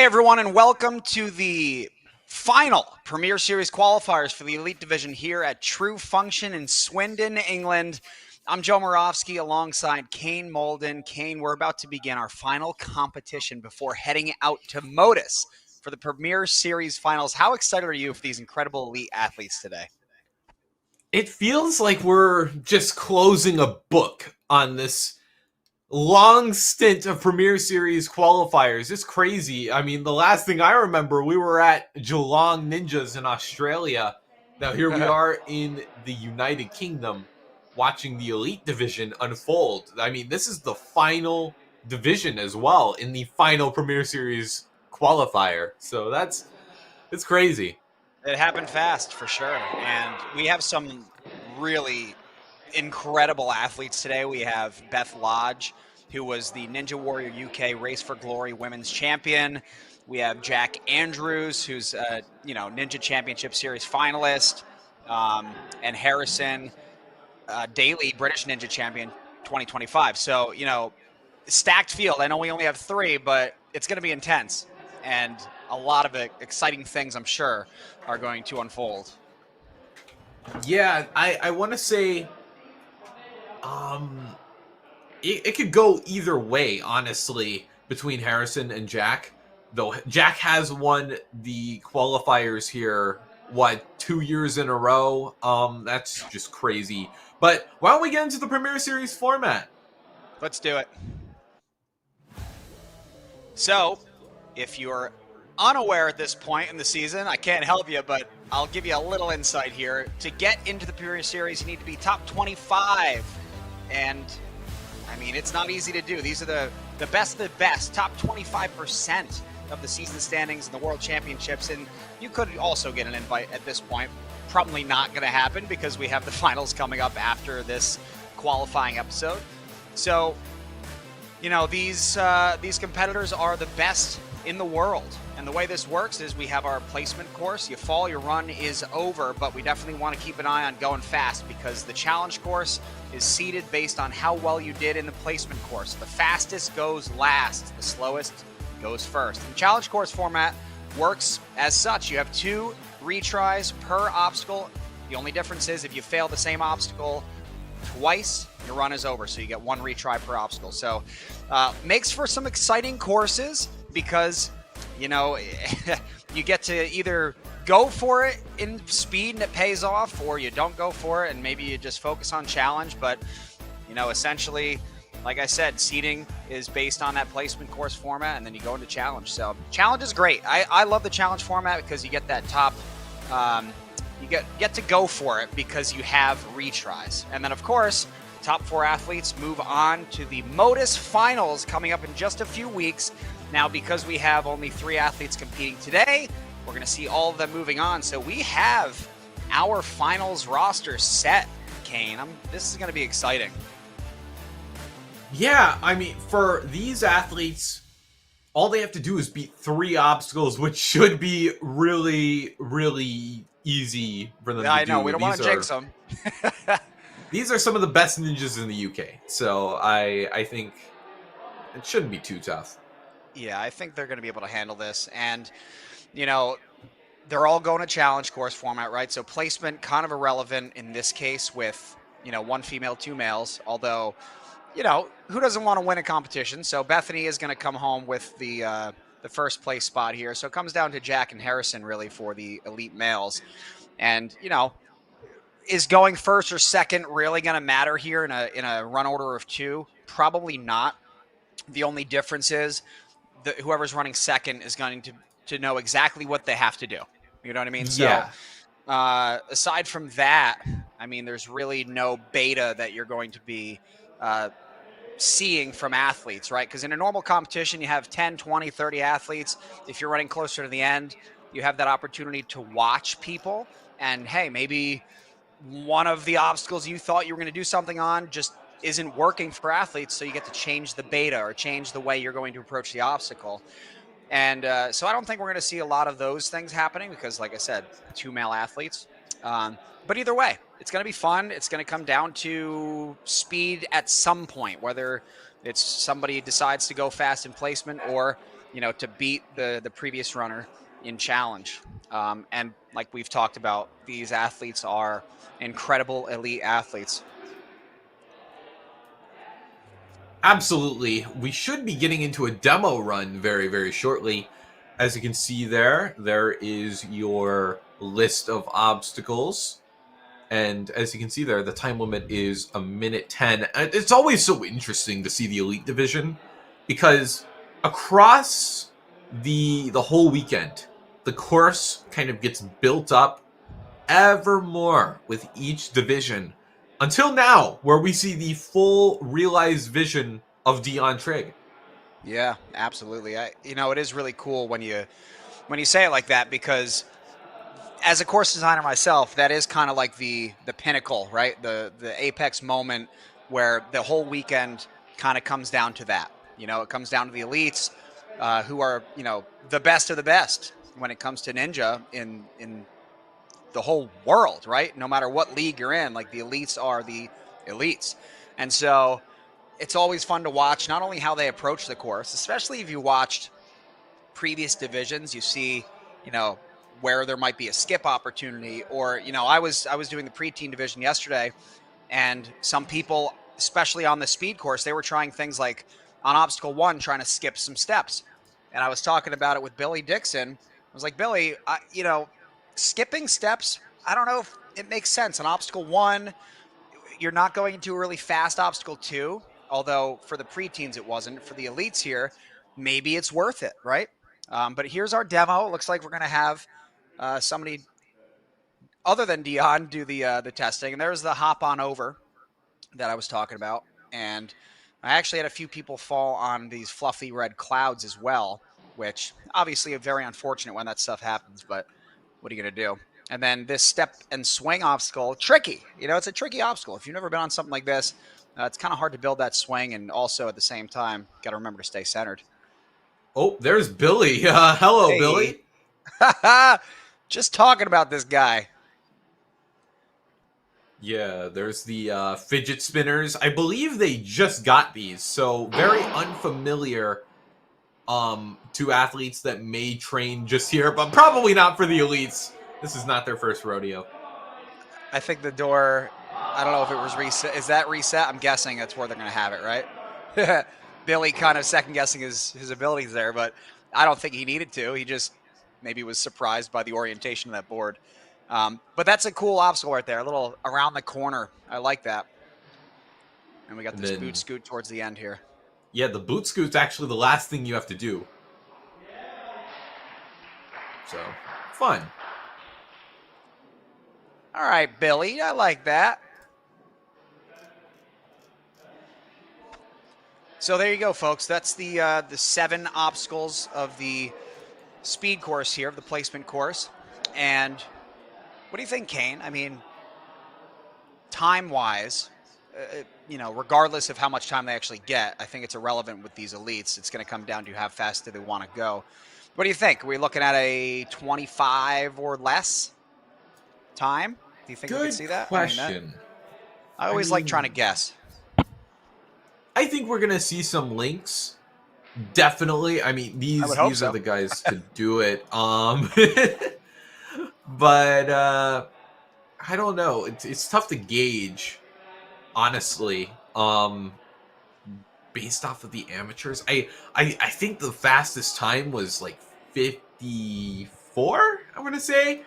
Hey, everyone, and welcome to the final Premier Series qualifiers for the Elite Division here at True Function in Swindon, England. I'm Joe Moravsky alongside Kane Molden. Kane, we're about to begin our final competition before heading out to Modus for the Premier Series finals. How excited are you for these incredible elite athletes today? It feels like we're just closing a book on this long stint of Premier Series qualifiers. It's crazy. I mean, the last thing I remember, we were at Geelong Ninjas in Australia. Now here we are in the United Kingdom watching the Elite Division unfold. I mean, this is the final division as well in the final Premier Series qualifier. So it's crazy. It happened fast for sure. And we have some really incredible athletes today. We have Beth Lodge, who was the Ninja Warrior UK Race for Glory Women's Champion. We have Jack Andrews, who's a Ninja Championship Series finalist, and Harrison Daly, British Ninja Champion 2025. So stacked field. I know we only have three, but it's going to be intense, and a lot of exciting things I'm sure are going to unfold. Yeah, I want to say um it could go either way, honestly, between Harrison and Jack. Though Jack has won the qualifiers here, what, 2 years in a row? That's just crazy. But why don't we get into the Premier Series format? Let's do it. So, if you're unaware at this point in the season, I can't help you, but I'll give you a little insight here. To get into the Premier Series, you need to be top 25. And, I mean, it's not easy to do. These are the best of the best, top 25% of the season standings in the World Championships. And you could also get an invite at this point. Probably not going to happen because we have the finals coming up after this qualifying episode. So, these competitors are the best in the world. And the way this works is we have our placement course. You fall, your run is over, but we definitely want to keep an eye on going fast because the challenge course is seeded based on how well you did in the placement course. The fastest goes last, the slowest goes first. And the challenge course format works as such. You have 2 retries per obstacle. The only difference is if you fail the same obstacle twice, your run is over, so you get 1 retry per obstacle. So makes for some exciting courses because you get to either go for it in speed and it pays off, or you don't go for it and maybe you just focus on challenge. But essentially, like I said, seeding is based on that placement course format, and then you go into challenge. So challenge is great. I love the challenge format because you get that top you get to go for it because you have retries. And then, of course, top 4 athletes move on to the Modus Finals coming up in just a few weeks. Now, because we have only 3 athletes competing today, we're going to see all of them moving on. So we have our finals roster set, Kane. This is going to be exciting. Yeah, I mean, for these athletes, all they have to do is beat 3 obstacles, which should be really, really easy for them to do. I know, we don't want to jinx them. These are some of the best ninjas in the UK, so I think it shouldn't be too tough. Yeah, I think they're going to be able to handle this. And, they're all going to challenge course format, right? So placement kind of irrelevant in this case with, 1 female, 2 males. Although, who doesn't want to win a competition? So Bethany is going to come home with the first place spot here. So it comes down to Jack and Harrison really for the elite males. And, is going first or second really going to matter here in a run order of 2? Probably not. The only difference is whoever's running second is going to know exactly what they have to do. You know what I mean? Yeah. So aside from that, I mean, there's really no beta that you're going to be seeing from athletes, right? Because in a normal competition, you have 10, 20, 30 athletes. If you're running closer to the end, you have that opportunity to watch people. And, hey, maybe one of the obstacles you thought you were going to do something on just isn't working for athletes, so you get to change the beta or change the way you're going to approach the obstacle. And so I don't think we're going to see a lot of those things happening because, like I said, 2 male athletes. But either way, it's going to be fun. It's going to come down to speed at some point, whether it's somebody decides to go fast in placement or to beat the previous runner in challenge. And like we've talked about, these athletes are incredible elite athletes. Absolutely. We should be getting into a demo run very, very shortly. As you can see there is your list of obstacles. And as you can see there, the time limit is 1:10. And it's always so interesting to see the Elite Division because across the whole weekend, the course kind of gets built up ever more with each division until now, where we see the full realized vision of Dion Trigg. Yeah, absolutely. It is really cool when you say it like that, because as a course designer myself, that is kind of like the pinnacle, right? The apex moment where the whole weekend kind of comes down to that. It comes down to the elites, who are the best of the best when it comes to ninja in the whole world, right? No matter what league you're in, like the elites are the elites, and so it's always fun to watch not only how they approach the course, especially if you watched previous divisions, you see, where there might be a skip opportunity, or I was doing the preteen division yesterday, and some people, especially on the speed course, they were trying things like on obstacle 1, trying to skip some steps, and I was talking about it with Billy Dixon. I was like, Billy, skipping steps, I don't know if it makes sense. On obstacle 1, you're not going into a really fast obstacle 2, although for the preteens it wasn't. For the elites here, maybe it's worth it, right? But here's our demo. It looks like we're going to have somebody other than Dion do the testing. And there's the hop on over that I was talking about. And I actually had a few people fall on these fluffy red clouds as well, which obviously are very unfortunate when that stuff happens, but what are you going to do? And then this step and swing obstacle, tricky. It's a tricky obstacle. If you've never been on something like this, it's kind of hard to build that swing, and also at the same time, got to remember to stay centered. Oh, there's Billy. Hello, Hey, Billy. just talking about this guy. Yeah, there's the fidget spinners. I believe they just got these, so very unfamiliar to athletes that may train just here, but probably not for the elites. This is not their first rodeo. I think the door, I don't know if it was reset. Is that reset? I'm guessing that's where they're going to have it, right? Billy kind of second guessing his abilities there, but I don't think he needed to. He just maybe was surprised by the orientation of that board. But that's a cool obstacle right there, a little around the corner. I like that. And we got this boot scoot towards the end here. Yeah, the boot scoot's actually the last thing you have to do. So, fun. All right, Billy, I like that. So there you go, folks. That's the 7 obstacles of the speed course here, of the placement course. And what do you think, Kane? I mean, time-wise, regardless of how much time they actually get, I think it's irrelevant with these elites. It's going to come down to how fast do they want to go. What do you think? Are we looking at a 25 or less time? Do you think we can see that? Question. I always like trying to guess. I think we're going to see some links. Definitely. I mean, these are the guys to do it. But I don't know. It's tough to gauge, honestly. Based off of the amateurs, I think the fastest time was like 54. I'm gonna say.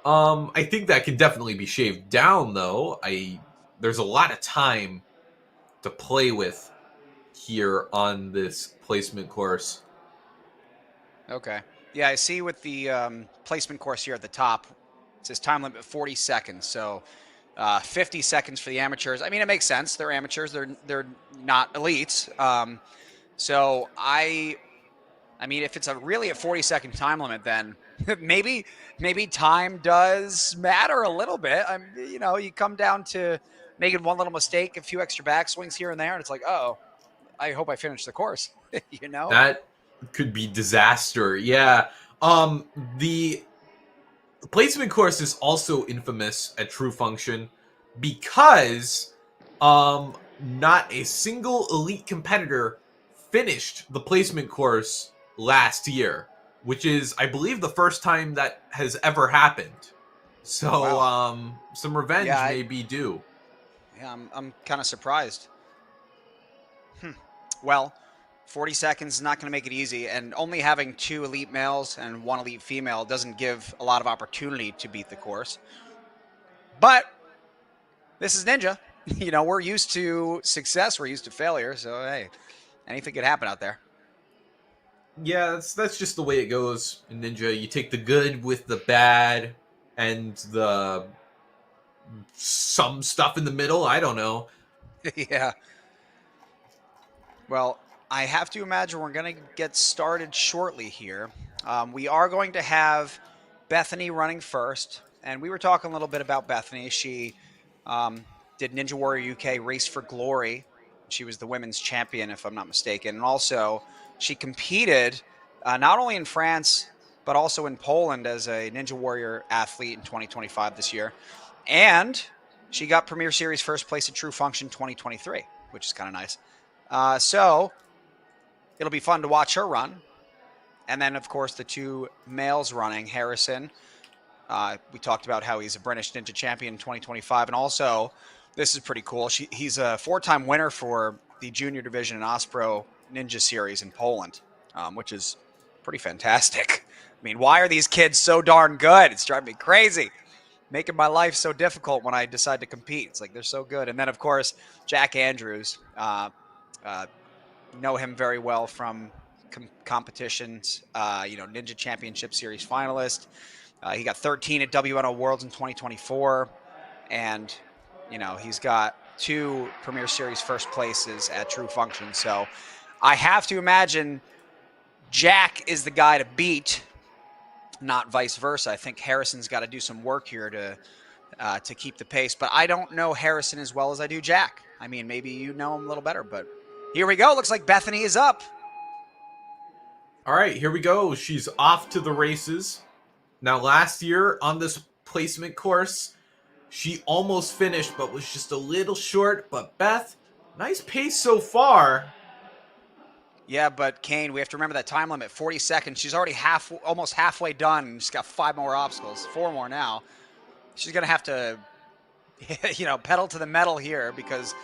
I think that can definitely be shaved down, though. There's a lot of time to play with here on this placement course. Okay. Yeah, I see with the placement course here at the top, it says time limit 40 seconds. So 50 seconds for the amateurs. I mean, it makes sense. They're amateurs. They're not elites. So I mean, if it's really a 40-second time limit, then maybe time does matter a little bit. You come down to making one little mistake, a few extra backswings here and there, and it's like, oh, I hope I finish the course. That could be disaster. Yeah. The placement course is also infamous at True Function because not a single elite competitor finished the placement course last year, which is, I believe, the first time that has ever happened. So, Wow. some revenge Yeah, may be due. yeah, I'm kind of surprised. Well, 40 seconds is not going to make it easy, and only having 2 elite males and 1 elite female doesn't give a lot of opportunity to beat the course. But this is Ninja. We're used to success, we're used to failure, so hey, anything could happen out there. Yeah, that's just the way it goes in Ninja. You take the good with the bad and the some stuff in the middle. I don't know. Yeah. Well, I have to imagine we're going to get started shortly here. We are going to have Bethany running first, and we were talking a little bit about Bethany. She um, did Ninja Warrior UK Race for Glory. She was the women's champion, if I'm not mistaken. And also, she competed not only in France, but also in Poland as a Ninja Warrior athlete in 2025 this year. And she got Premier Series first place at True Function 2023, which is kind of nice. So it'll be fun to watch her run. And then, of course, the 2 males running, Harrison. We talked about how he's a British Ninja champion in 2025. And also, this is pretty cool. He's a 4-time winner for the junior division in Ospro Ninja Series in Poland, which is pretty fantastic. I mean, why are these kids so darn good? It's driving me crazy. Making my life so difficult when I decide to compete. It's like they're so good. And then, of course, Jack Andrews. Know him very well from competitions. Ninja Championship Series finalist. He got 13 at WNO Worlds in 2024, and he's got 2 Premier Series first places at True Function. So I have to imagine Jack is the guy to beat, not vice versa. I think Harrison's got to do some work here to keep the pace, but I don't know Harrison as well as I do Jack. I mean, maybe you know him a little better, but here we go. Looks like Bethany is up. All right, here we go. She's off to the races. Now, last year on this placement course, she almost finished, but was just a little short. But Beth, nice pace so far. Yeah, but Kane, we have to remember that time limit, 40 seconds. She's already almost halfway done. She's got 5 more obstacles, 4 more now. She's going to have to, pedal to the metal here because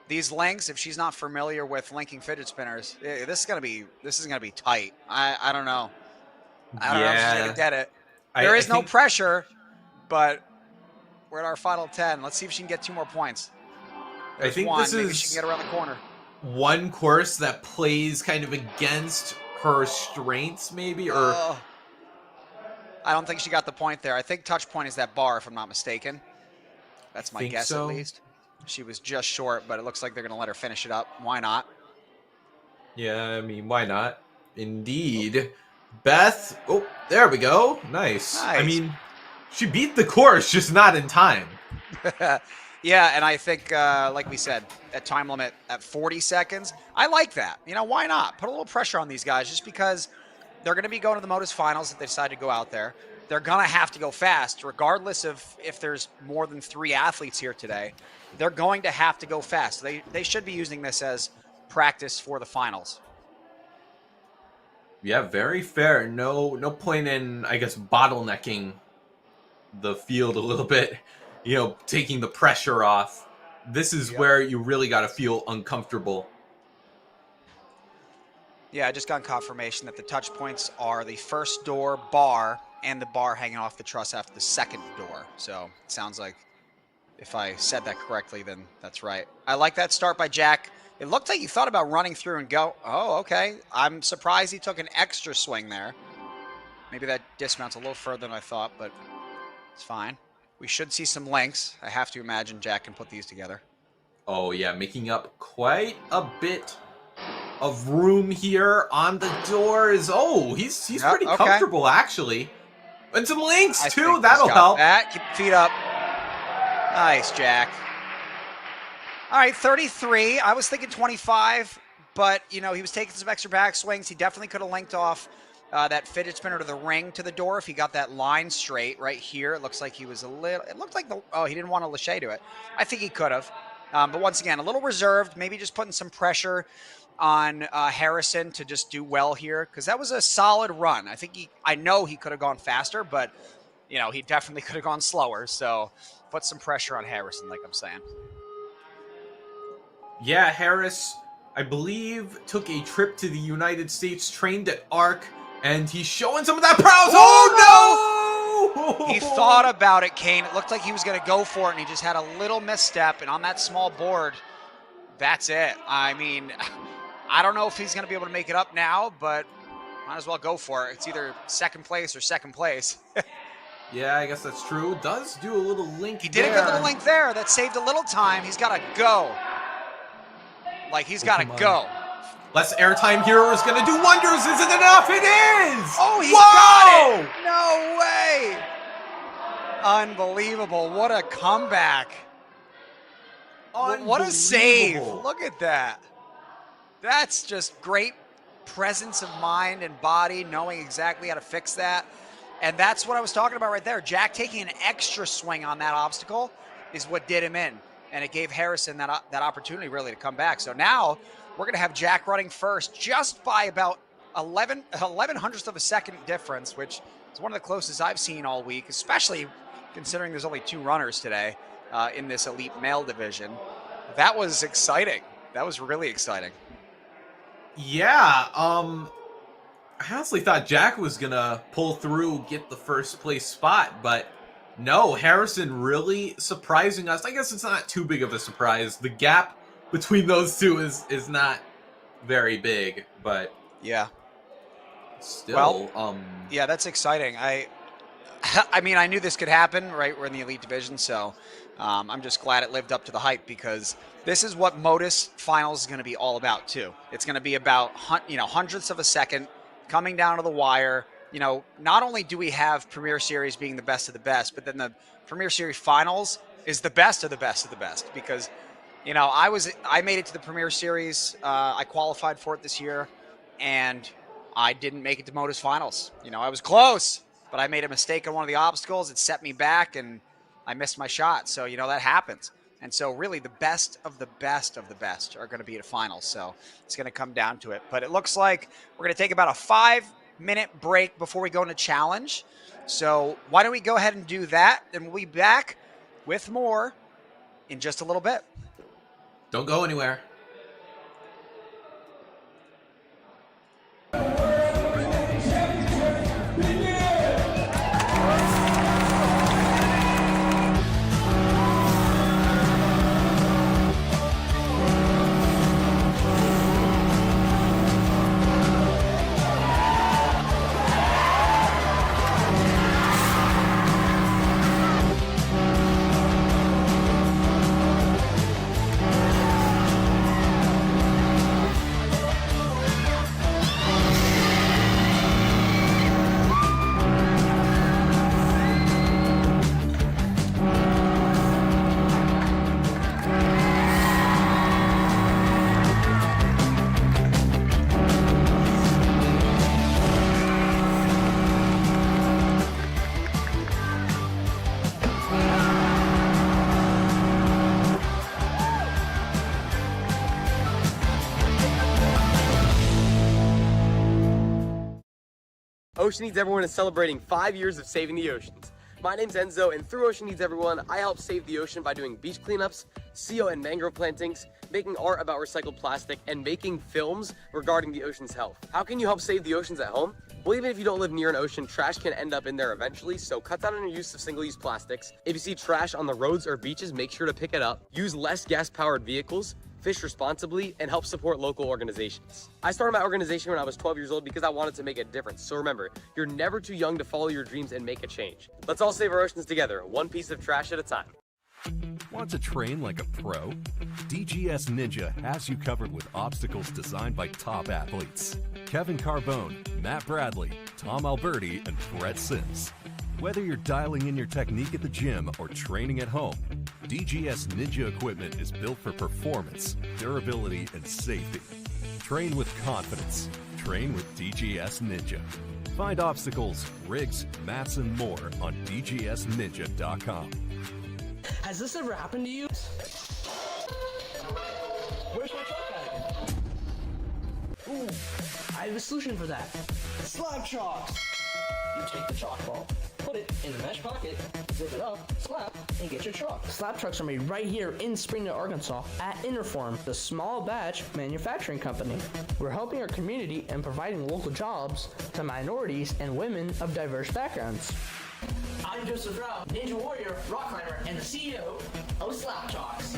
these links, if she's not familiar with linking fidget spinners, this is going to be tight. I don't know. I don't know if she's going to get it. There is no pressure, but we're at our final 10. Let's see if she can get 2 more points. There's I think one. this Maybe is she can get around the corner. one course that plays kind of against her strengths, maybe, or I don't think she got the point there. I think touch point is that bar, if I'm not mistaken. That's my guess, so. at least. She was just short, but it looks like they're going to let her finish it up. Why not? Yeah, I mean, why not? Indeed. Beth, oh, there we go. Nice. I mean, she beat the course, just not in time. Yeah, and I think, like we said, that time limit at 40 seconds, I like that. Why not? Put a little pressure on these guys just because they're going to be going to the Modus Finals if they decide to go out there. They're going to have to go fast, regardless of if there's more than 3 athletes here today. They're going to have to go fast. They should be using this as practice for the finals. Yeah, very fair. No point in, I guess, bottlenecking the field a little bit, taking the pressure off. This is where you really got to feel uncomfortable. Yeah, I just got confirmation that the touch points are the first door bar and the bar hanging off the truss after the second door. So it sounds like if I said that correctly, then that's right. I like that start by Jack. It looked like he thought about running through and go. Oh, okay. I'm surprised he took an extra swing there. Maybe that dismounts a little further than I thought, but it's fine. We should see some links. I have to imagine Jack can put these together. Oh, yeah, making up quite a bit of room here on the doors. Oh, he's pretty comfortable, actually. And some links, too. That'll help. Keep your feet up. Nice, Jack. All right, 33. I was thinking 25, but, he was taking some extra back swings. He definitely could have linked off that fidget spinner to the ring to the door if he got that line straight right here. It looks like he was it looked like he didn't want to lâché to it. I think he could have. But once again, a little reserved, maybe just putting some pressure on Harrison to just do well here, because that was a solid run. I know he could have gone faster, but he definitely could have gone slower. So put some pressure on Harrison, like I'm saying. Yeah, Harris, I believe, took a trip to the United States, trained at ARC, and he's showing some of that prowess. Oh, no! He thought about it, Kane. It looked like he was going to go for it, and he just had a little misstep. And on that small board, that's it. I mean, I don't know if he's going to be able to make it up now, but might as well go for it. It's either second place or second place. Yeah, I guess that's true. Does do a little link He did a good little link there. That saved a little time. He's got to go. He's got to go. Less airtime here is going to do wonders. Is it enough? It is! Oh, he got it! No way! Unbelievable. What a comeback. What a save. Look at that. That's just great presence of mind and body, knowing exactly how to fix that. And that's what I was talking about right there. Jack taking an extra swing on that obstacle is what did him in. And it gave Harrison that opportunity really to come back. So now we're going to have Jack running first just by about 11 hundredths of a second difference, which is one of the closest I've seen all week, especially considering there's only 2 runners today in this elite male division. That was exciting. That was really exciting. Yeah, I honestly thought Jack was going to pull through, get the first place spot, but no, Harrison really surprising us. I guess it's not too big of a surprise. The gap between those two is not very big, but yeah, still, yeah, that's exciting. I mean, I knew this could happen, right? We're in the elite division, so I'm just glad it lived up to the hype, because this is what Modus Finals is going to be all about too. It's going to be about hundredths of a second coming down to the wire. Not only do we have Premier Series being the best of the best, but then the Premier Series Finals is the best of the best of the best, because I made it to the Premier Series. I qualified for it this year, and I didn't make it to Modus Finals. I was close, but I made a mistake on one of the obstacles. It set me back, and I missed my shot. So, that happens. And so really the best of the best of the best are going to be at finals. So it's going to come down to it. But it looks like we're going to take about a 5-minute break before we go into challenge. So why don't we go ahead and do that, and we'll be back with more in just a little bit. Don't go anywhere. Ocean Needs Everyone is celebrating 5 years of saving the oceans. My name's Enzo, and through Ocean Needs Everyone, I help save the ocean by doing beach cleanups, seal and mangrove plantings, making art about recycled plastic, and making films regarding the ocean's health. How can you help save the oceans at home? Well, even if you don't live near an ocean, trash can end up in there eventually, so cut down on your use of single-use plastics. If you see trash on the roads or beaches, make sure to pick it up. Use less gas-powered vehicles, fish responsibly, and help support local organizations. I started my organization when I was 12 years old because I wanted to make a difference. So remember, you're never too young to follow your dreams and make a change. Let's all save our oceans together, one piece of trash at a time. Want to train like a pro? DGS Ninja has you covered with obstacles designed by top athletes. Kevin Carbone, Matt Bradley, Tom Alberti, and Brett Sims. Whether you're dialing in your technique at the gym or training at home, DGS Ninja equipment is built for performance, durability, and safety. Train with confidence. Train with DGS Ninja. Find obstacles, rigs, mats, and more on DGSninja.com. Has this ever happened to you? Where's my truck at? Cool. I have a solution for that. Slap chalks. You take the chalk ball, put it in the mesh pocket, zip it up, slap, and get your chalk. Slap trucks are made right here in Springdale, Arkansas at Interform, the small batch manufacturing company. We're helping our community and providing local jobs to minorities and women of diverse backgrounds. I'm Joseph Rao, Ninja Warrior, rock climber, and the CEO of Slap Chalks.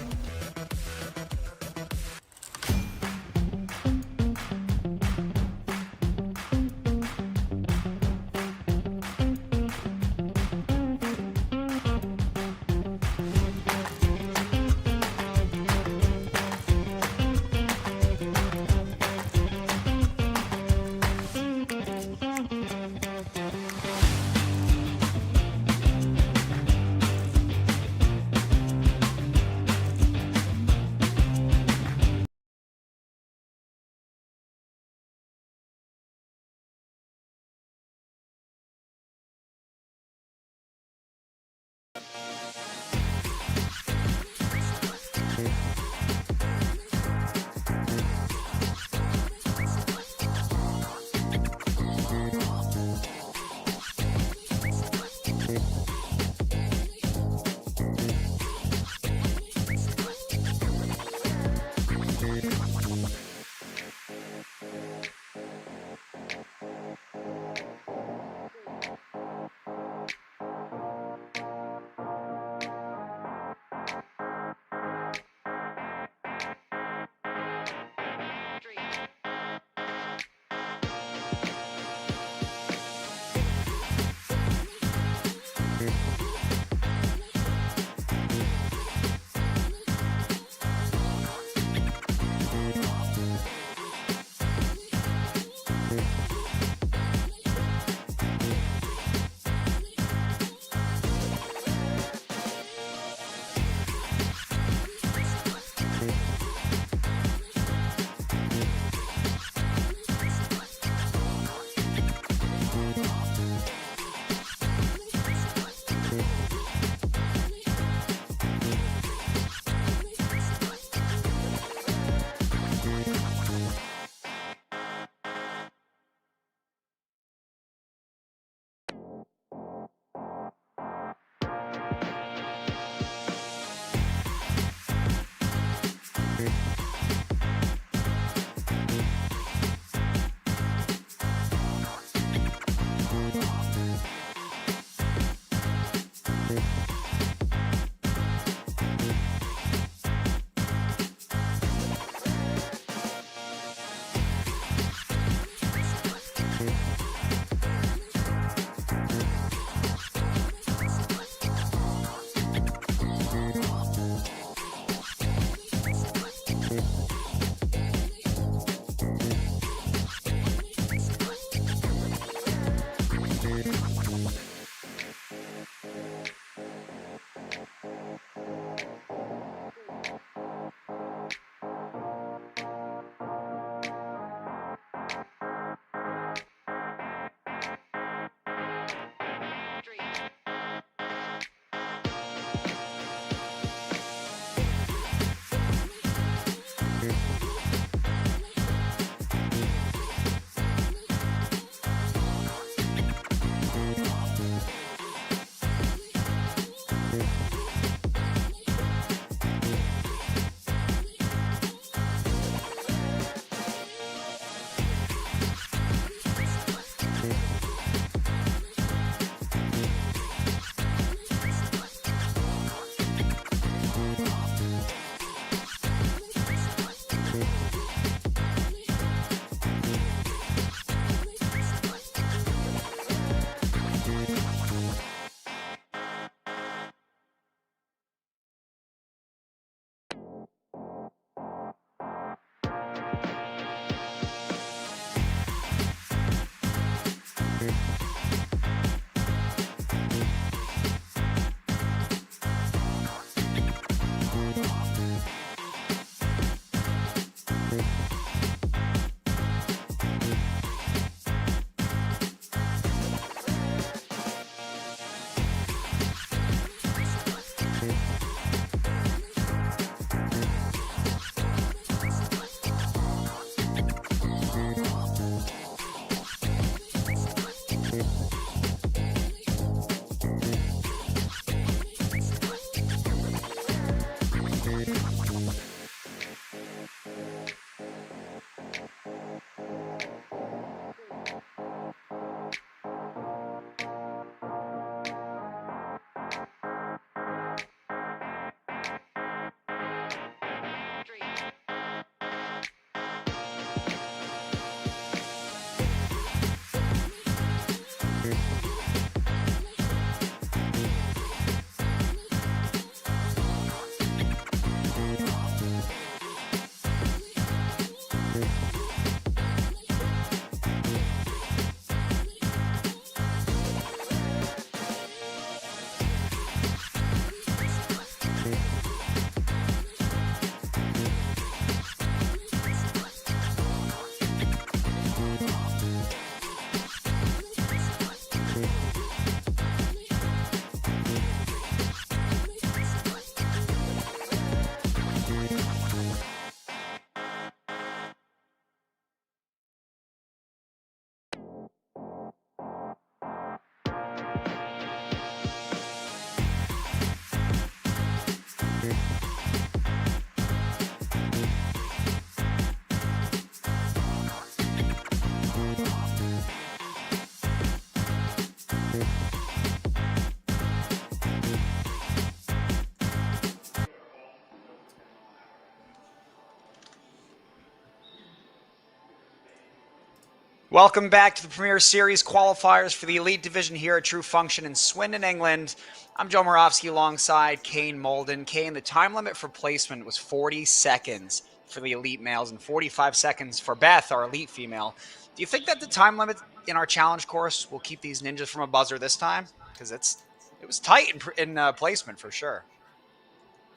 Welcome back to the Premier Series qualifiers for the Elite Division here at True Function in Swindon, England. I'm Joe Moravsky alongside Kane Molden. Kane, the time limit for placement was 40 seconds for the Elite males and 45 seconds for Beth, our Elite female. Do you think that the time limit in our challenge course will keep these ninjas from a buzzer this time? Because it was tight in placement for sure.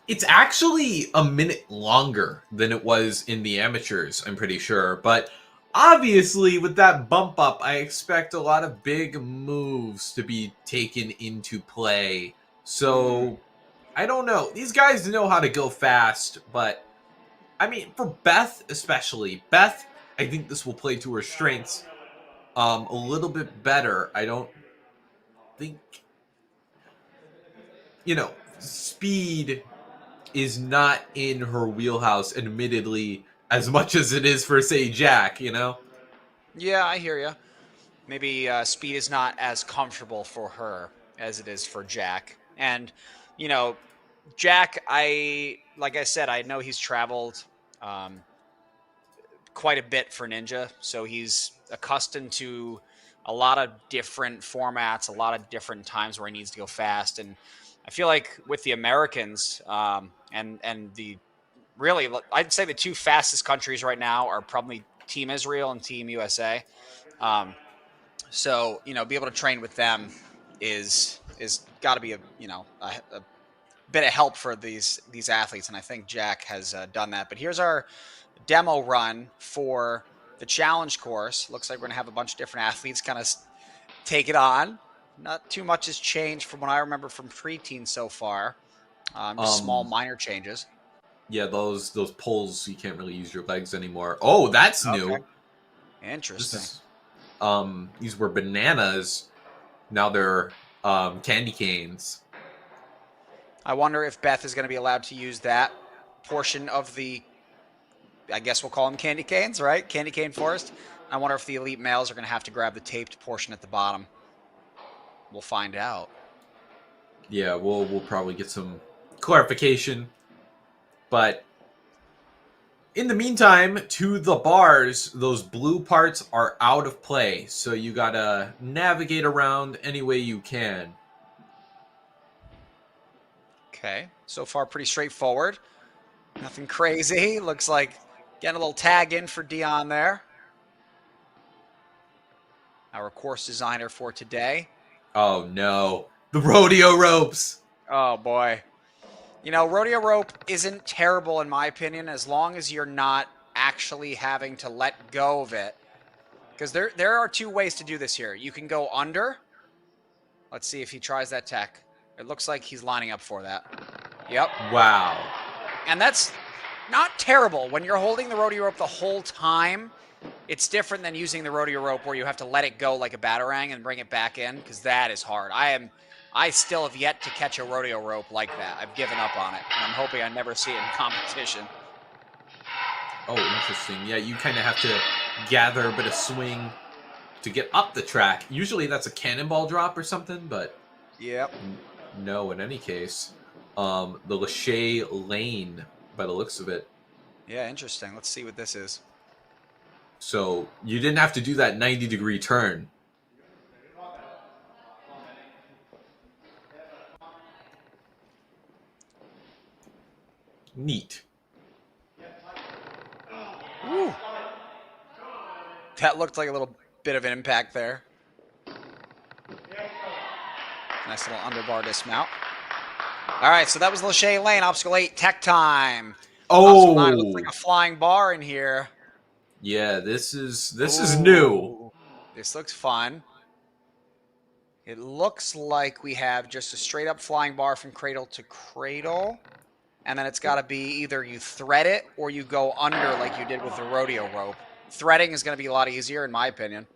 It's actually a minute longer than it was in the amateurs, I'm pretty sure. But obviously, with that bump up, I expect a lot of big moves to be taken into play. So, I don't know. These guys know how to go fast, but I mean, for Beth especially, Beth, I think this will play to her strengths a little bit better. I don't think, speed is not in her wheelhouse, admittedly, as much as it is for, say, Jack, Yeah, I hear you. Maybe speed is not as comfortable for her as it is for Jack. And, Jack, like I said, I know he's traveled quite a bit for Ninja, so he's accustomed to a lot of different formats, a lot of different times where he needs to go fast. And I feel like with the Americans and the really, I'd say the two fastest countries right now are probably Team Israel and Team USA. So, be able to train with them is got to be a bit of help for these athletes, and I think Jack has done that. But here's our demo run for the challenge course. Looks like we're going to have a bunch of different athletes kind of take it on. Not too much has changed from what I remember from preteen so far. Just small minor changes. Yeah, those poles, you can't really use your legs anymore. Oh, that's new. Okay. Interesting. These were bananas. Now they're candy canes. I wonder if Beth is going to be allowed to use that portion of the, I guess we'll call them candy canes, right? Candy cane forest. I wonder if the elite males are going to have to grab the taped portion at the bottom. We'll find out. Yeah, we'll probably get some clarification. But in the meantime, to the bars, those blue parts are out of play. So you gotta navigate around any way you can. Okay, so far pretty straightforward. Nothing crazy. Looks like getting a little tag in for Dion there. Our course designer for today. Oh no, the rodeo ropes. Oh boy. Rodeo rope isn't terrible in my opinion as long as you're not actually having to let go of it. Because there are two ways to do this here. You can go under. Let's see if he tries that tech. It looks like he's lining up for that. Yep. Wow. And that's not terrible. When you're holding the rodeo rope the whole time, it's different than using the rodeo rope where you have to let it go like a batarang and bring it back in, because that is hard. I still have yet to catch a rodeo rope like that. I've given up on it, and I'm hoping I never see it in competition. Oh, interesting. Yeah, you kind of have to gather a bit of swing to get up the track. Usually that's a cannonball drop or something, but Yep. no, in any case. The Lachey Lane, by the looks of it. Yeah, interesting. Let's see what this is. So you didn't have to do that 90-degree turn. Neat. Ooh. That looked like a little bit of an impact there. Nice little underbar dismount. All right, so that was Lachey Lane, Obstacle 8, tech time. Oh, Obstacle 9 looks like a flying bar in here. yeah, this is new. This looks fun. It looks like we have just a straight up flying bar from cradle to cradle. And then it's got to be either you thread it or you go under like you did with the rodeo rope. Threading is going to be a lot easier in my opinion.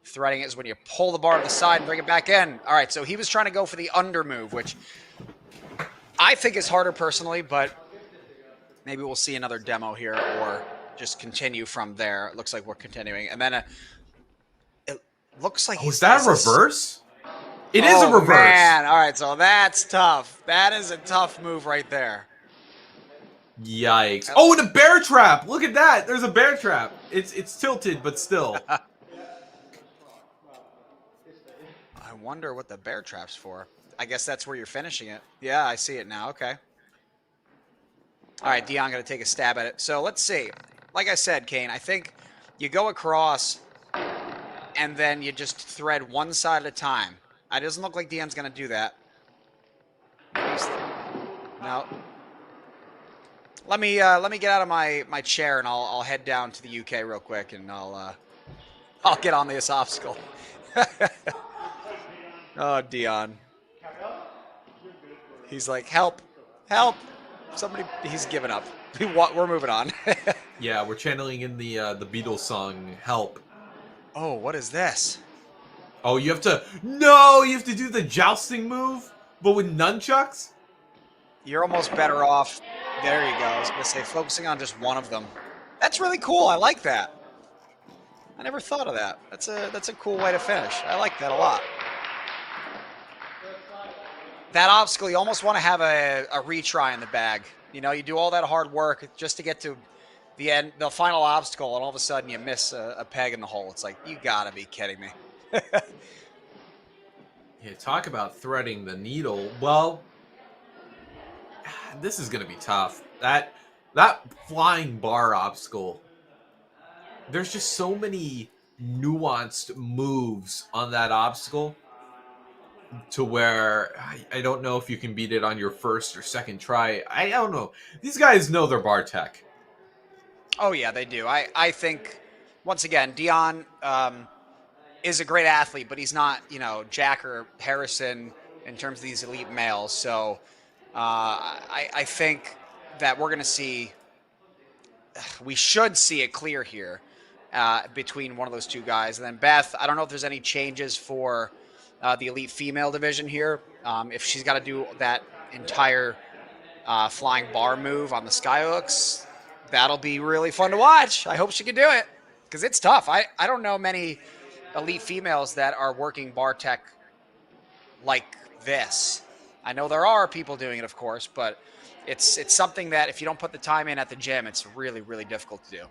Threading is when you pull the bar to the side and bring it back in. All right, so he was trying to go for the under move, which I think is harder personally, but maybe we'll see another demo here or just continue from there. It looks like we're continuing. And then it looks like Was that a reverse? It is a reverse. Man. All right, so that's tough. That is a tough move right there. Yikes. Oh, and a bear trap. Look at that. There's a bear trap. It's tilted, but still. wonder what the bear trap's for. I guess that's where you're finishing it. Yeah, I see it now. Okay. All right, Dion going to take a stab at it. So let's see. Like I said, Kane, I think you go across and then you just thread one side at a time. It doesn't look like Dion's going to do that. No. Let me get out of my chair and I'll head down to the UK real quick and I'll get on this obstacle. Oh, Dion. He's like, help, help. Somebody, he's given up. We're moving on. Yeah, we're channeling in the Beatles song "Help." Oh, what is this? Oh, you have to do the jousting move, but with nunchucks. You're almost better off. There you go. I was gonna say focusing on just one of them. That's really cool. I like that. I never thought of that. That's a cool way to finish. I like that a lot. That obstacle, you almost want to have a retry in the bag. You know, you do all that hard work just to get to the end, the final obstacle, and all of a sudden you miss a peg in the hole. It's like, you gotta be kidding me. Yeah, talk about threading the needle. Well, this is gonna be tough. That flying bar obstacle. There's just so many nuanced moves on that obstacle to where I don't know if you can beat it on your first or second try. I don't know. These guys know their bar tech. Oh, yeah, they do. I think, once again, Dion is a great athlete, but he's not, Jack or Harrison in terms of these elite males. So I think that we're going to see, we should see it clear here between one of those two guys. And then Beth, I don't know if there's any changes for the elite female division here. If she's got to do that entire flying bar move on the skyhooks, that'll be really fun to watch. I hope she can do it because it's tough. I don't know many elite females that are working bar tech like this. I know there are people doing it, of course, but it's something that if you don't put the time in at the gym, it's really, really difficult to do.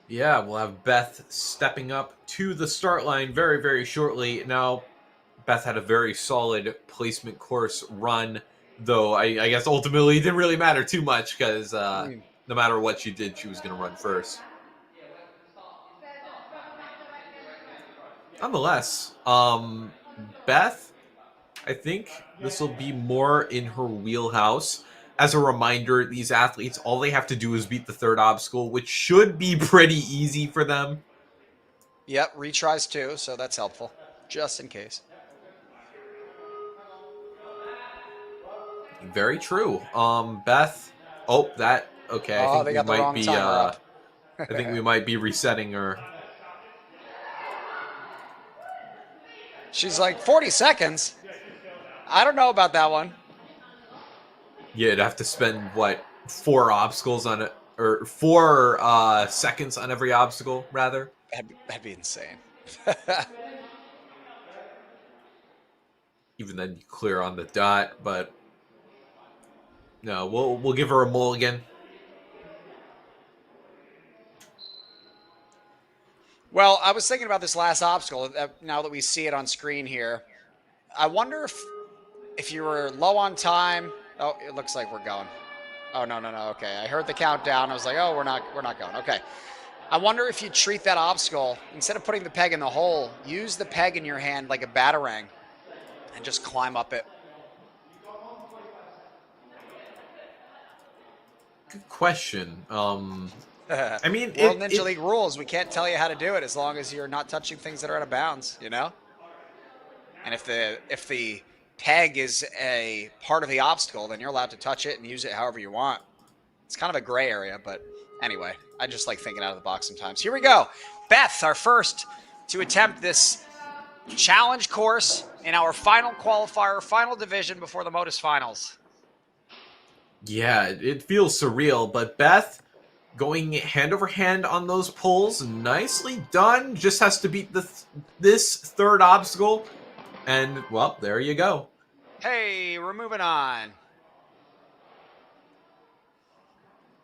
Yeah, we'll have Beth stepping up to the start line very, very shortly. Now, Beth had a very solid placement course run, though I guess ultimately it didn't really matter too much because no matter what she did, she was going to run first. Nonetheless, Beth, I think this will be more in her wheelhouse. As a reminder, these athletes, all they have to do is beat the third obstacle, which should be pretty easy for them. Yep, retries too, so that's helpful, just in case. Very true. Beth. Oh, that. Okay. I think we might be. I think we might be resetting her. She's like 40 seconds. I don't know about that one. Yeah, you'd have to spend what 4 obstacles on it, or 4 seconds on every obstacle, rather. That'd be insane. Even then, you clear on the dot, but no, we'll give her a mulligan. Well, I was thinking about this last obstacle. Now that we see it on screen here, I wonder if you were low on time. Oh, it looks like we're going. Oh, no. Okay, I heard the countdown. I was like, oh, we're not going. Okay. I wonder if you treat that obstacle, instead of putting the peg in the hole, use the peg in your hand like a batarang and just climb up it. Good question. I mean, World Ninja League rules. We can't tell you how to do it as long as you're not touching things that are out of bounds, And if the peg is a part of the obstacle, then you're allowed to touch it and use it however you want. It's kind of a gray area, but anyway, I just like thinking out of the box sometimes. Here we go. Beth, our first to attempt this challenge course in our final qualifier, final division before the Modus Finals. Yeah, it feels surreal, but Beth going hand over hand on those poles, nicely done. Just has to beat this third obstacle, and well, there you go. Hey, we're moving on.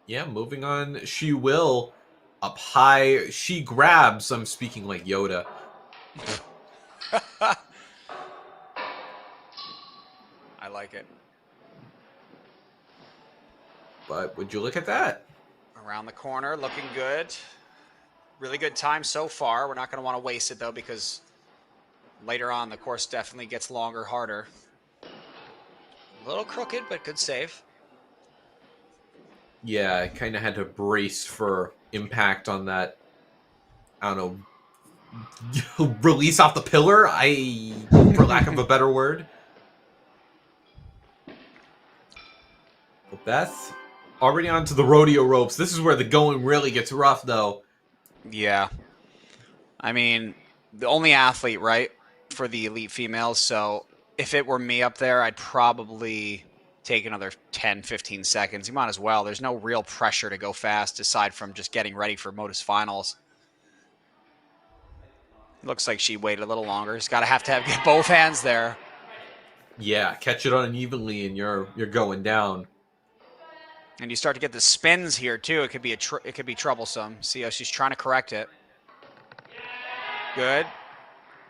Yeah, moving on. She will up high. She grabs. I'm speaking like Yoda. like it. But would you look at that? Around the corner, looking good. Really good time so far. We're not going to want to waste it, though, because later on the course definitely gets longer, harder. A little crooked, but good save. Yeah, I kind of had to brace for impact on that. I don't know. Release off the pillar, for lack of a better word. Well, Beth, already onto the rodeo ropes. This is where the going really gets rough, though. Yeah. I mean, the only athlete, right, for the elite females. So if it were me up there, I'd probably take another 10, 15 seconds. You might as well. There's no real pressure to go fast aside from just getting ready for Modus Finals. Looks like she waited a little longer. She's got to have get both hands there. Yeah, catch it unevenly and you're going down. And you start to get the spins here too. It could be it could be troublesome. See how she's trying to correct it. Good.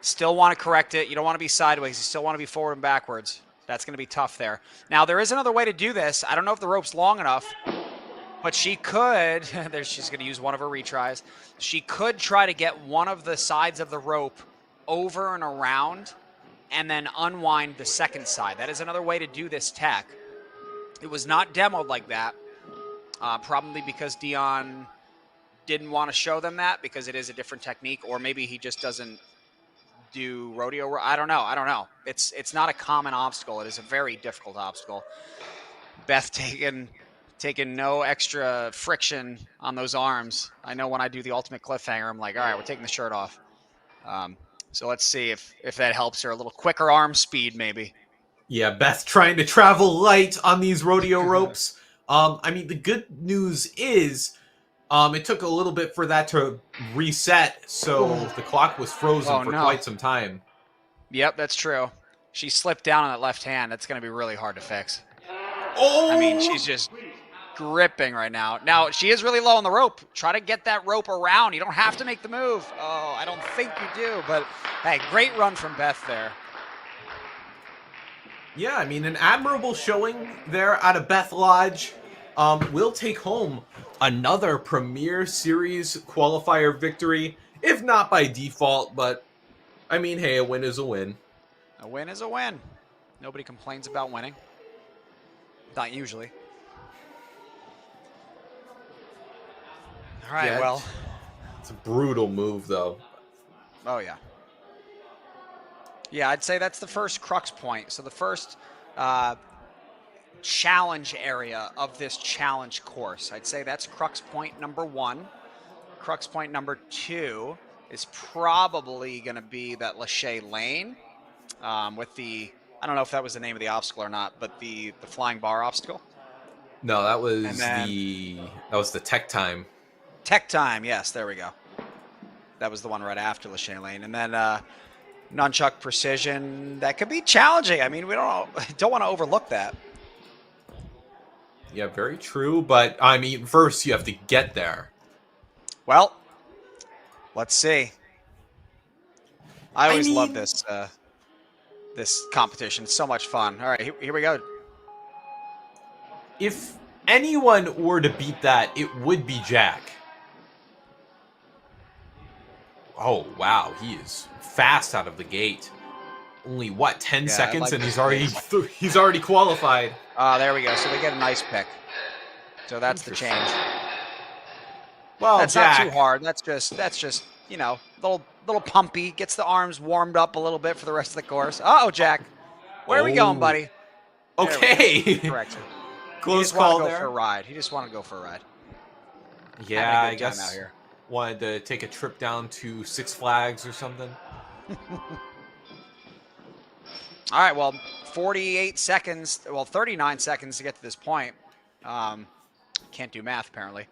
Still want to correct it. You don't want to be sideways. You still want to be forward and backwards. That's going to be tough there. Now, there is another way to do this. I don't know if the rope's long enough, but she could. She's going to use one of her retries. She could try to get one of the sides of the rope over and around and then unwind the second side. That is another way to do this tech. It was not demoed like that, probably because Dion didn't want to show them that because it is a different technique, or maybe he just doesn't do rodeo. I don't know. It's not a common obstacle. It is a very difficult obstacle. Beth taking no extra friction on those arms. I know when I do the ultimate cliffhanger, I'm like, all right, we're taking the shirt off. So let's see if that helps her. A little quicker arm speed, maybe. Yeah, Beth trying to travel light on these rodeo ropes. I mean, the good news is it took a little bit for that to reset, so the clock was frozen for quite some time. Yep, that's true. She slipped down on that left hand. That's going to be really hard to fix. Oh! I mean, she's just gripping right now. Now, she is really low on the rope. Try to get that rope around. You don't have to make the move. Oh, I don't think you do, but hey, great run from Beth there. Yeah, I mean, an admirable showing there out of Beth Lodge. Will take home another Premier Series qualifier victory, if not by default, but I mean, hey, a win is a win. A win is a win. Nobody complains about winning. Not usually. All right, Yeah, well. It's a brutal move, though. Oh, yeah. Yeah, I'd say that's the first crux point. So the first challenge area of this challenge course. I'd say that's crux point number 1. Crux point number 2 is probably going to be that Lachey Lane with the, I don't know if that was the name of the obstacle or not, but the flying bar obstacle. No, that was the tech time. Tech time, yes, there we go. That was the one right after Lachey Lane. And then Nunchuck Precision, that could be challenging. I mean, we don't want to overlook that. Yeah, very true. But, I mean, first you have to get there. Well, let's see. I always love this this competition. It's so much fun. All right, here we go. If anyone were to beat that, it would be Jack. Oh, wow. He is fast out of the gate. Only, 10 seconds, and he's already qualified. There we go. So they get a nice pick. So that's the change. Well, that's Jack, not too hard. That's just little pumpy. Gets the arms warmed up a little bit for the rest of the course. Uh-oh, Jack. Where are we going, buddy? Okay. Correct. Close call there. there. For a ride. He just wanted to go for a ride. Yeah, I out guess here. Wanted to take a trip down to Six Flags or something. All right, well, 39 seconds to get to this point. Can't do math, apparently.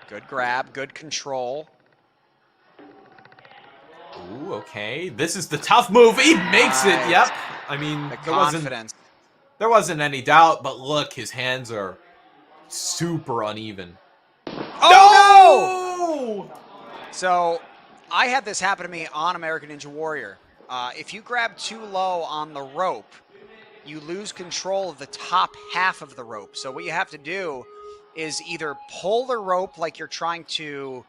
Good grab, good control. Ooh, okay. This is the tough move. He makes it. Yep. I mean, The confidence. there wasn't any doubt, but look, his hands are super uneven. Oh, no! So I had this happen to me on American Ninja Warrior. If you grab too low on the rope, you lose control of the top half of the rope. So what you have to do is either pull the rope like you're trying to,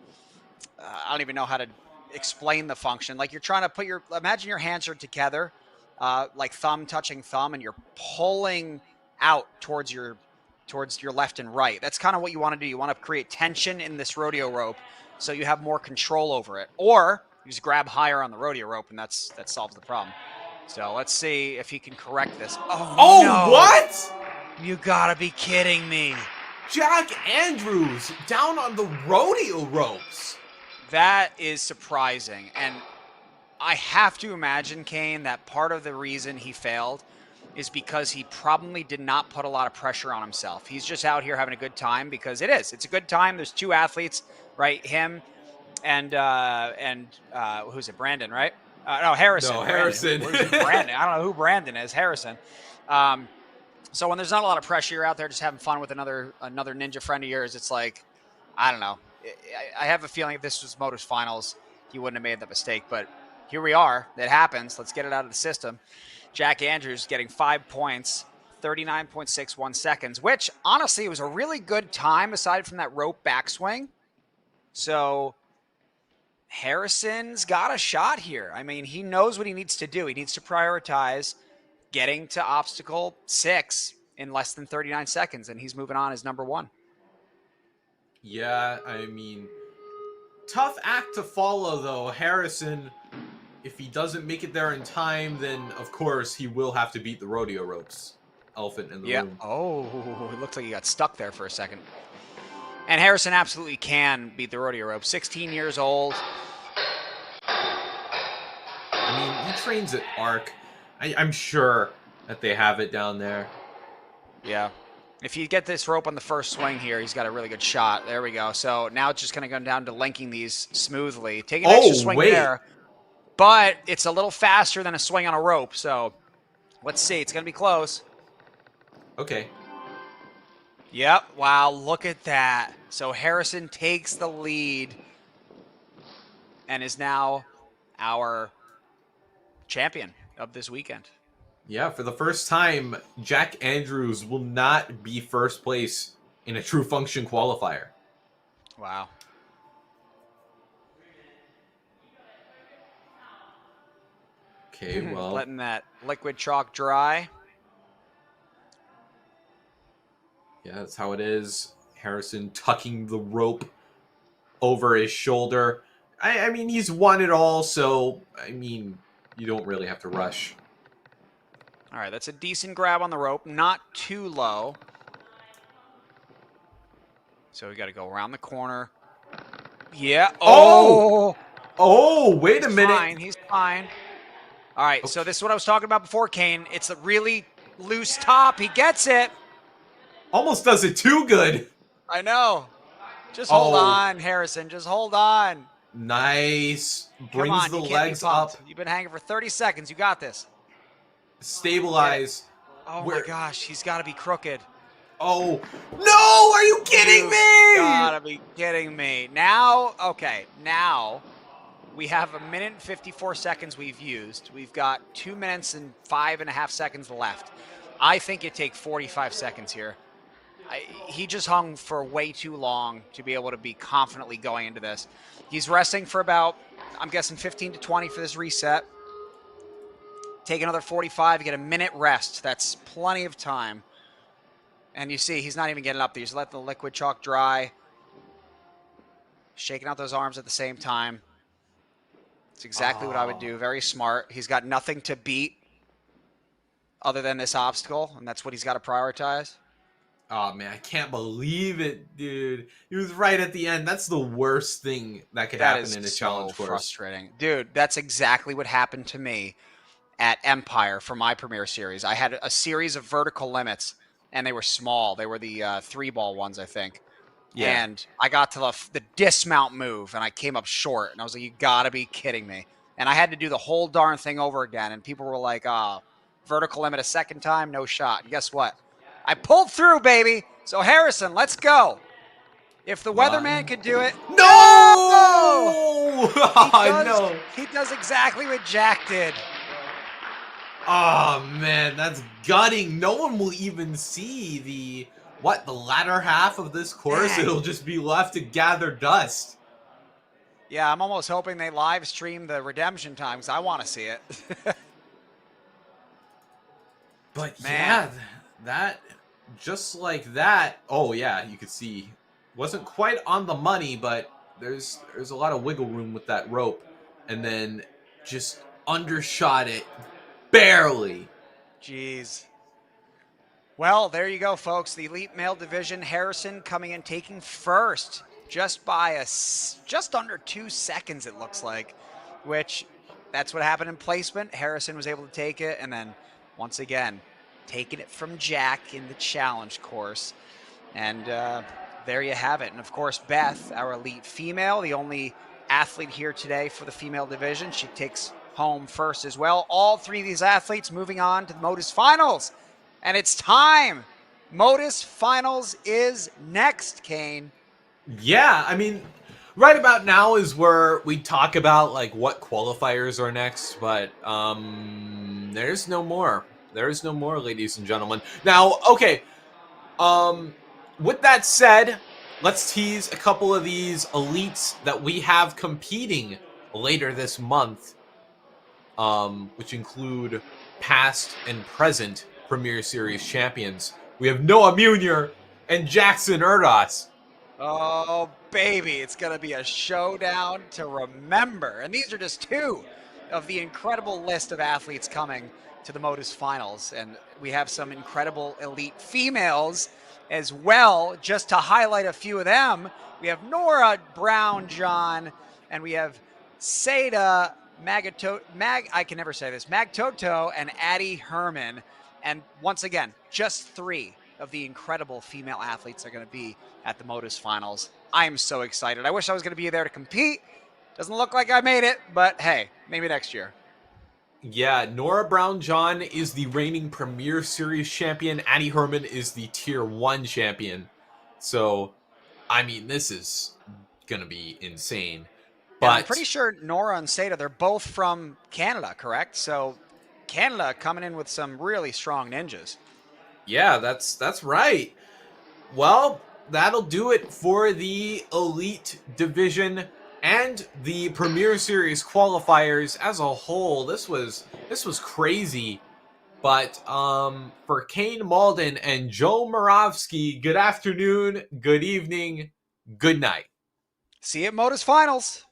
I don't even know how to explain the function. Like you're trying to put imagine your hands are together, like thumb touching thumb, and you're pulling out towards your left and right. That's kind of what you want to do. You want to create tension in this rodeo rope so you have more control over it. Or you just grab higher on the rodeo rope, and that solves the problem. So let's see if he can correct this. Oh, no. what? You gotta be kidding me. Jack Andrews down on the rodeo ropes. That is surprising. And I have to imagine, Kane, that part of the reason he failed is because he probably did not put a lot of pressure on himself. He's just out here having a good time because it's a good time. There's two athletes, right? Him and who's it? Brandon, right? No, Harrison. No, Harrison. Brandon. I don't know who Brandon is. Harrison. So when there's not a lot of pressure, you're out there just having fun with another ninja friend of yours. It's like, I don't know. I have a feeling if this was Moto's finals, he wouldn't have made that mistake. But here we are. It happens. Let's get it out of the system. Jack Andrews getting 5 points, 39.61 seconds, which honestly was a really good time aside from that rope backswing. So Harrison's got a shot here. I mean, he knows what he needs to do. He needs to prioritize getting to obstacle 6 in less than 39 seconds, and he's moving on as number 1. Yeah, I mean, tough act to follow, though. Harrison, if he doesn't make it there in time, then, of course, he will have to beat the rodeo ropes. Elephant in the room. Oh, it looked like he got stuck there for a second. And Harrison absolutely can beat the rodeo rope. 16 years old. I mean, he trains at ARC. I'm sure that they have it down there. Yeah. If you get this rope on the first swing here, he's got a really good shot. There we go. So now it's just going to go down to linking these smoothly. Take an extra swing there. But it's a little faster than a swing on a rope. So let's see. It's going to be close. Okay. Yep. Wow. Look at that. So Harrison takes the lead and is now our champion of this weekend. Yeah, for the first time, Jack Andrews will not be first place in a true function qualifier. Wow. Okay, well. Letting that liquid chalk dry. Yeah, that's how it is. Harrison tucking the rope over his shoulder. I mean, he's won it all, so, I mean, you don't really have to rush. All right, that's a decent grab on the rope. Not too low. So we got to go around the corner. Yeah. Oh! Oh, wait a minute. Fine. He's fine. All right, so this is what I was talking about before, Kane. It's a really loose top. He gets it. Almost does it too good. I know. Just hold on, Harrison. Just hold on. Nice. Brings Come on, the you can't be legs up. pumped. You've been hanging for 30 seconds. You got this. Stabilize. Oh, my gosh. He's got to be crooked. Oh. No! Are you kidding me? You gotta be kidding me. Now, okay. Now, we have 1 minute and 54 seconds we've used. We've got 2 minutes and 5.5 seconds left. I think it takes 45 seconds here. He just hung for way too long to be able to be confidently going into this. He's resting for about, I'm guessing, 15 to 20 for this reset. Take another 45, get a minute rest. That's plenty of time. And you see, he's not even getting up there. He's letting the liquid chalk dry. Shaking out those arms at the same time. It's exactly what I would do. Very smart. He's got nothing to beat other than this obstacle, and that's what he's got to prioritize. Oh, man, I can't believe it, dude. He was right at the end. That's the worst thing that could happen in a challenge course. Frustrating. Dude, that's exactly what happened to me at Empire for my Premier Series. I had a series of vertical limits, and they were small. They were the 3-ball ones, I think. Yeah. And I got to the dismount move, and I came up short. And I was like, you got to be kidding me. And I had to do the whole darn thing over again. And people were like, vertical limit a second time, no shot. And guess what? I pulled through, baby. So, Harrison, let's go. If the weatherman could do it. No! No! He does exactly what Jack did. Oh man, that's gutting. No one will even see the latter half of this course. Dang. It'll just be left to gather dust. Yeah, I'm almost hoping they live stream the redemption time because I want to see it. But Man. yeah, that just like that. Oh yeah, you could see wasn't quite on the money, but there's a lot of wiggle room with that rope, and then just undershot it barely. Jeez. Well, there you go, folks. The elite male division, Harrison coming in taking first, just by just under 2 seconds, it looks like. Which, that's what happened in placement. Harrison was able to take it, and then once again, taking it from Jack in the challenge course. And there you have it. And of course, Beth, our elite female, the only athlete here today for the female division, she takes home first as well. All three of these athletes moving on to the Modus Finals. And it's time. Modus Finals is next, Kane. Yeah, I mean, right about now is where we talk about like what qualifiers are next, but there's no more. There's no more, ladies and gentlemen. Now, okay, with that said, let's tease a couple of these elites that we have competing later this month, which include past and present Premier Series champions. We have Noah Munier and Jackson Erdos. Oh, baby, it's going to be a showdown to remember. And these are just two of the incredible list of athletes coming to the Modus Finals. And we have some incredible elite females as well. Just to highlight a few of them, we have Nora Brown-John, and we have Seda Magtoto and Addie Herman. And once again, just three of the incredible female athletes are going to be at the Modus Finals. I am so excited. I wish I was going to be there to compete. Doesn't look like I made it, but hey, maybe next year. Yeah, Nora Brown-John is the reigning Premier Series champion. Addie Herman is the Tier 1 champion. So, I mean, this is going to be insane. But And I'm pretty sure Nora and Seda, they're both from Canada, correct? So Canada coming in with some really strong ninjas. yeah, that's right. Well, that'll do it for the Elite Division and the Premier Series qualifiers as a whole. This was crazy. But for Kane Malden and Joe Moravsky, good afternoon, good evening, good night. See you at Modus Finals.